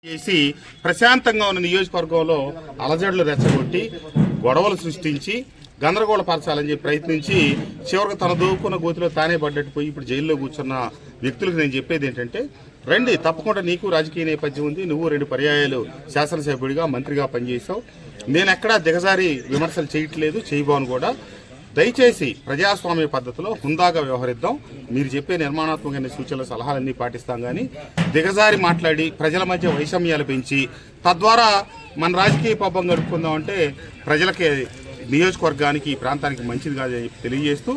చేసి ప్రశాంతంగా ఉన్న నియోజకవర్గంలో అలజడులు రెచ్చగొట్టి గొడవలు సృష్టించి గందరగోళపరచాలని చెప్పి ప్రయత్నించి చివరికి తన దూకున్న గోతిలో తానే పడ్డట్టు పోయి ఇప్పుడు జైల్లో కూర్చున్న వ్యక్తులకు నేను చెప్పేది ఏంటంటే, రండి, తప్పకుండా నీకు రాజకీయ నేపథ్యం ఉంది, నువ్వు 2 పర్యాయాలు శాసనసభ్యుడిగా మంత్రిగా పనిచేసావు, నేను ఎక్కడా దిగజారి విమర్శలు చేయట్లేదు, చేయబోను కూడా. దయచేసి ప్రజాస్వామ్య పద్ధతిలో హుందాగా వ్యవహరిద్దాం. మీరు చెప్పే నిర్మాణాత్మకమైన సూచనల సలహాలన్నీ పాటిస్తాం, కానీ దిగజారి మాట్లాడి ప్రజల మధ్య వైషమ్యాలు పెంచి తద్వారా మన రాజకీయ పబ్బం గడుపుకుందాం అంటే ప్రజలకి, నియోజకవర్గానికి, ఈ ప్రాంతానికి మంచిది కాదని తెలియజేస్తూ,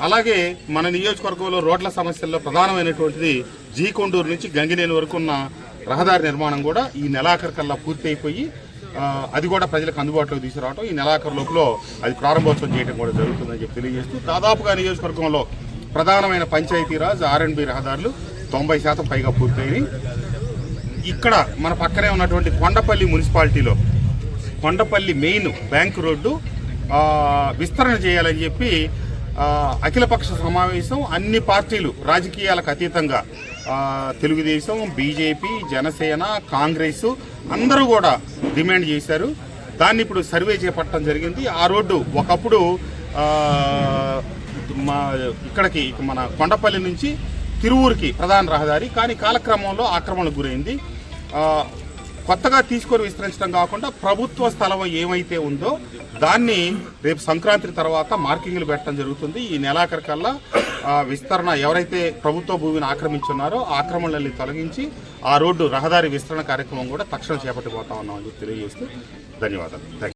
అలాగే మన నియోజకవర్గంలో రోడ్ల సమస్యల్లో ప్రధానమైనటువంటిది జీకొండూరు నుంచి గంగినేని వరకు ఉన్న రహదారి నిర్మాణం కూడా ఈ నెలాఖరు కల్లా పూర్తి అయిపోయి అది కూడా ప్రజలకు అందుబాటులోకి తీసుకురావడం, ఈ నెలాఖరు లోపల అది ప్రారంభోత్సవం చేయడం కూడా జరుగుతుందని చెప్పి తెలియజేస్తూ, దాదాపుగా నియోజకవర్గంలో ప్రధానమైన పంచాయతీరాజ్ R&B రహదారులు 90% పైగా పూర్తయినాయి. ఇక్కడ మన పక్కనే ఉన్నటువంటి కొండపల్లి మున్సిపాలిటీలో కొండపల్లి మెయిన్ బ్యాంకు రోడ్డు విస్తరణ చేయాలని చెప్పి అఖిలపక్ష సమావేశం, అన్ని పార్టీలు రాజకీయాలకు అతీతంగా తెలుగుదేశం, బీజేపీ, జనసేన, కాంగ్రెస్ అందరూ కూడా డిమాండ్ చేశారు. దాన్ని ఇప్పుడు సర్వే చేపట్టడం జరిగింది. ఆ రోడ్డు ఒకప్పుడు ఇక్కడికి మన కొండపల్లి నుంచి తిరువూరుకి ప్రధాన రహదారి, కానీ కాలక్రమంలో ఆక్రమణకు గురైంది. కొత్తగా తీసుకొని విస్తరించడం కాకుండా ప్రభుత్వ స్థలం ఏమైతే ఉందో దాన్ని రేపు సంక్రాంతి తర్వాత మార్కింగ్లు పెట్టడం జరుగుతుంది. ఈ నెలాఖరు కల్లా విస్తరణ, ఎవరైతే ప్రభుత్వ భూమిని ఆక్రమించున్నారో ఆక్రమణలని తొలగించి ఆ రోడ్డు రహదారి విస్తరణ కార్యక్రమం కూడా తక్షణం చేపట్టిపోతా ఉన్నామని తెలియజేస్తూ ధన్యవాదాలు.